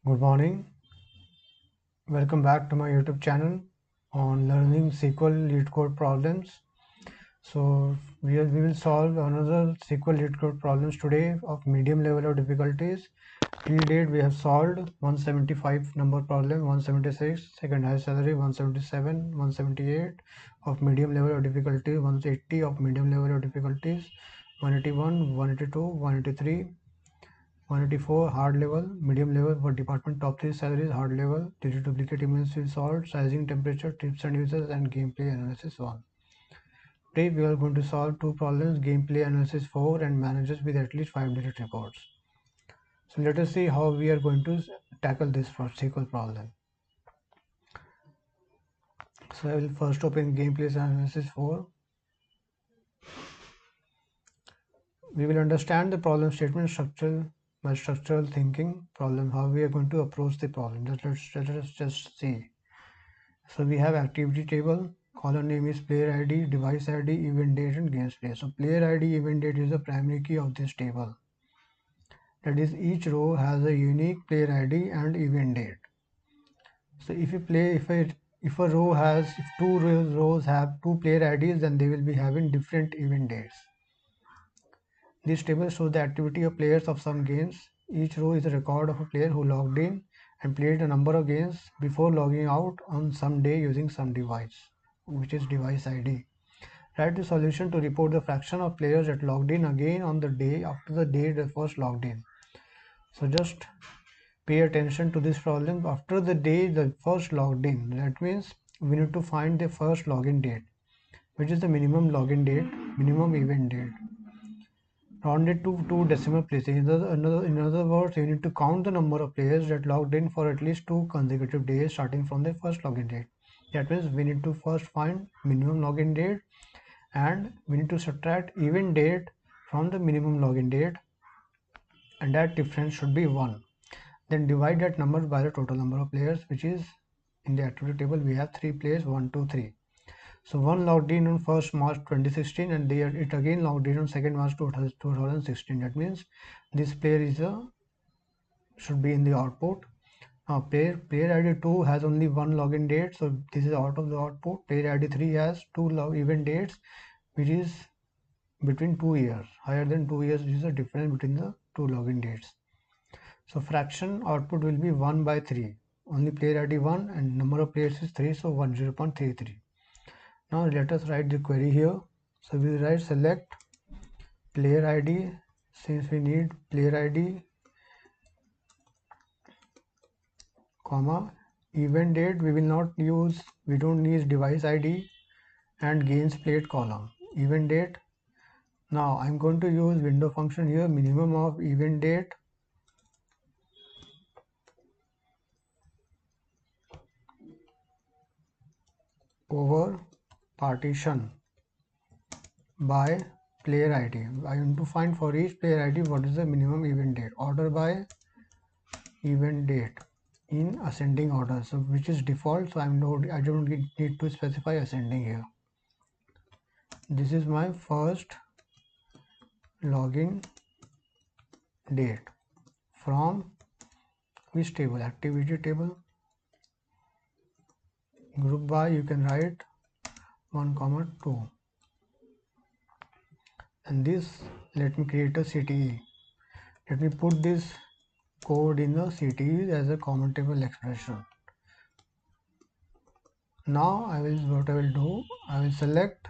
Good morning. Welcome back to my YouTube channel on learning SQL LeetCode problems. So we will solve another SQL LeetCode problems today of medium level of difficulties. Till date we have solved 175 number problem, 176 second highest salary, 177, 178 of medium level of difficulty, 180 of medium level of difficulties, 181, 182, 183. 184 hard level, medium level for department top 3 salaries, hard level, digit duplicate emails will solve, sizing, temperature, tips and users, and gameplay analysis 1. Today we are going to solve two problems, gameplay analysis 4 and managers with at least 5 digit records. So let us see how we are going to tackle this first SQL problem. So I will first open gameplay analysis 4. We will understand the problem statement structural by structural thinking problem, how we are going to approach the problem. Let's just see. So we have activity table, column name is player ID, device ID, event date and games play. So player ID, event date is the primary key of this table. That is, each row has a unique player ID and event date. So if a row has, if two rows have two player IDs, then they will be having different event dates. This table shows the activity of players of some games. Each row is a record of a player who logged in and played a number of games before logging out on some day using some device, which is device ID. Write the solution to report the fraction of players that logged in again on the day after the day they first logged in. So just pay attention to this problem. After the day they first logged in, that means we need to find the first login date, which is the minimum login date, minimum event date. Rounded to two decimal places. In other words, you need to count the number of players that logged in for at least 2 consecutive days starting from the first login date. That means we need to first find minimum login date and we need to subtract event date from the minimum login date, and that difference should be 1. Then divide that number by the total number of players, which is in the activity table we have 3 players, 1, 2, 3. So one logged in on 1st March 2016 and it again logged in on 2nd March 2016. That means this player should be in the output. Now player ID 2 has only one login date, so this is out of the output. Player ID 3 has two event dates, which is between 2 years. Higher than 2 years is the difference between the two login dates. So fraction output will be 1 by 3. Only player ID 1 and number of players is 3, so 0.33. Now let us write the query here. So we write select player ID, since we need player ID, comma, event date we don't need device ID, and games played column, event date. Now I'm going to use window function here, minimum of event date over partition by player ID. I want to find for each player ID what is the minimum event date. Order by event date in ascending order, so which is default, so I don't need to specify ascending here. This is my first login date from which table? Activity table. Group by you can write 1, 2, and this, let me create a CTE. Let me put this code in the CTE as a common table expression. Now what I will do, I will select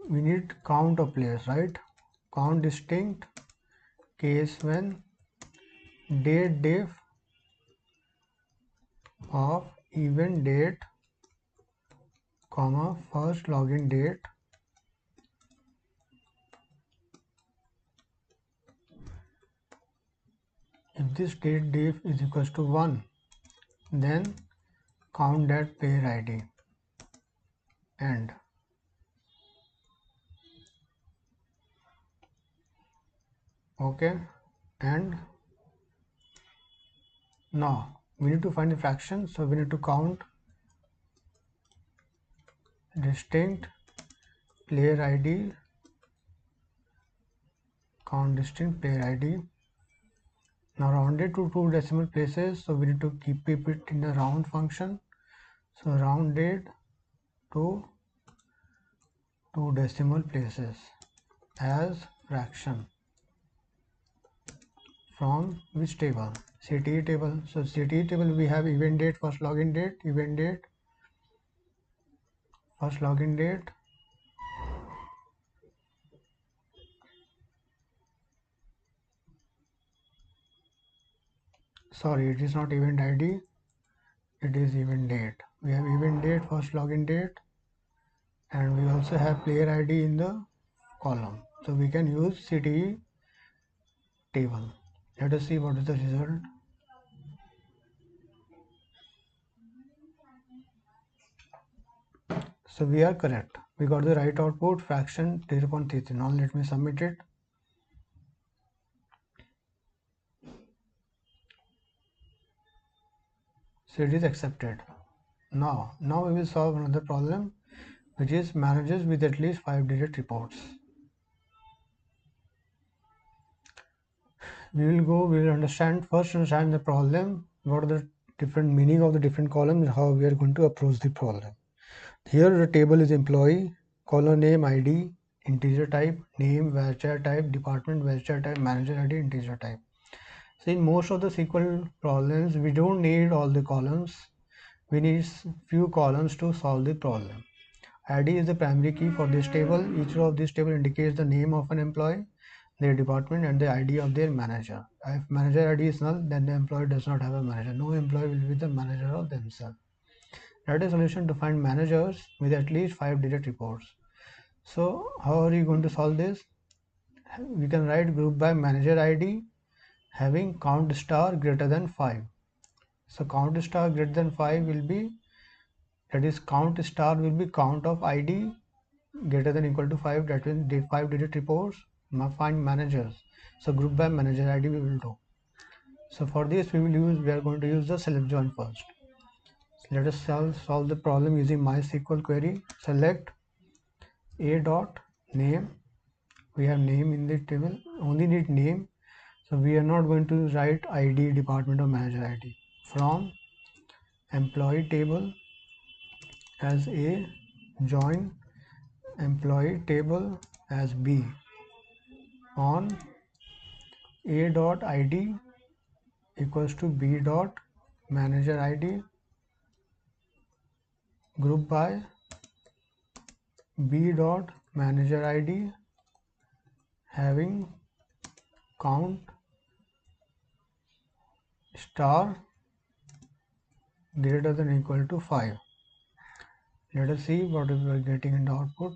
we need count of players, right? Count distinct case when date diff of event date, comma, first login date if this date diff is equals to 1, then count that player ID and okay. And now we need to find the fraction, so we need to count distinct player ID, count distinct player ID. Now rounded to 2 decimal places, so we need to keep it in a round function. So rounded to 2 decimal places as fraction from which table? CTE table. So CTE table we have event date, first login date, event date, first login date, sorry, it is not event ID, it is event date. We have event date, first login date, and we also have player ID in the column. So we can use CTE table. Let us see what is the result. So we are correct. We got the right output, fraction 0.33. Now let me submit it. So it is accepted. Now we will solve another problem, which is managers with at least 5-digit reports. We will understand the problem, what are the different meaning of the different columns, how we are going to approach the problem. Here the table is employee, column name, ID, integer type, name, varchar type, department, varchar type, manager ID, integer type. So in most of the SQL problems, we don't need all the columns. We need few columns to solve the problem. ID is the primary key for this table. Each row of this table indicates the name of an employee, their department, and the ID of their manager. If manager ID is null, then the employee does not have a manager. No employee will be the manager of themselves. Write a solution to find managers with at least 5-digit reports. So how are you going to solve this? We can write group by manager ID having count star greater than 5. So count star greater than 5 will be, that is count star will be count of ID greater than equal to 5, that means the 5-digit reports, find managers. So group by manager ID we will do. So for this we are going to use the select join first. So let us solve the problem using MySQL query. Select a dot name. We have name in the table, only need name. So we are not going to write ID, department or manager ID. From employee table as A, join employee table as B on A dot ID equals to B dot manager ID, group by B dot manager ID having count star greater than equal to 5. Let us see what we are getting in the output.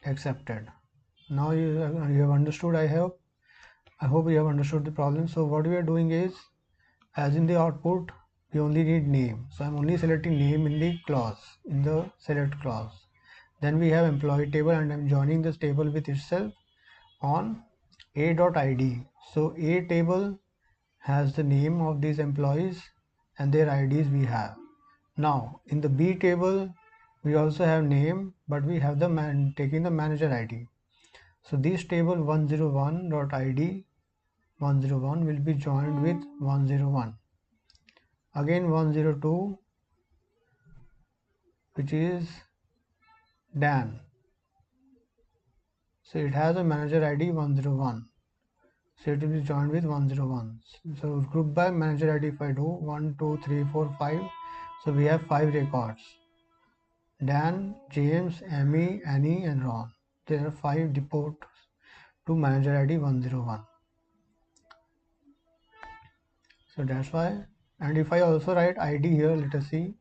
Accepted. Now you have understood, I hope you have understood the problem. So what we are doing is, as in the output we only need name, so I'm only selecting name in the clause, in the select clause. Then we have employee table and I'm joining this table with itself on a.id. So a table has the name of these employees and their IDs we have. Now in the B table we also have name, but we have the taking the manager ID. So this table 101.id 101 will be joined with 101. Again 102, which is Dan. So it has a manager ID 101. So it will be joined with 101. So group by manager ID if I do 1, 2, 3, 4, 5. So we have 5 records. Dan, James, Amy, Annie and Ron. There are 5 reports to manager ID 101. So that's why. And if I also write ID here, let us see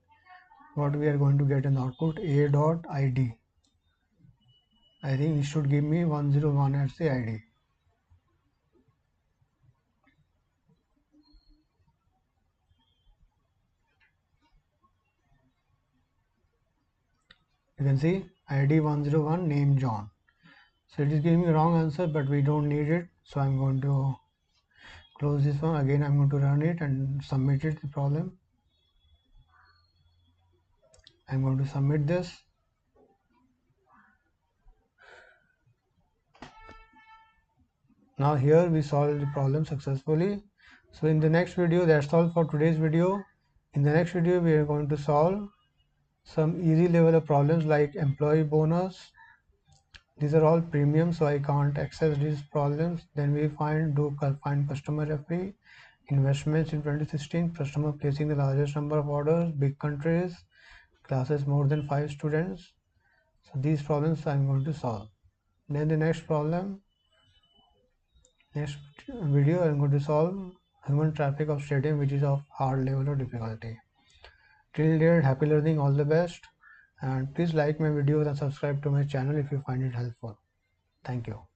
what we are going to get in the output. A.id. I think it should give me 101 as the ID. You can see ID 101, name John. So it is giving me wrong answer, but we don't need it. So I'm going to close this one. Again, I'm going to run it and submit it the problem. I'm going to submit this. Now here we solved the problem successfully. So in the next video, that's all for today's video. In the next video, we are going to solve some easy level of problems like employee bonus. These are all premium, so I can't access these problems. Then we find customer referee, investments in 2016, customer placing the largest number of orders, big countries, classes more than 5 students. So these problems I'm going to solve. Then the next video I'm going to solve human traffic of stadium, which is of hard level of difficulty. Till there, happy learning, all the best, and please like my videos and subscribe to my channel if you find it helpful. Thank you.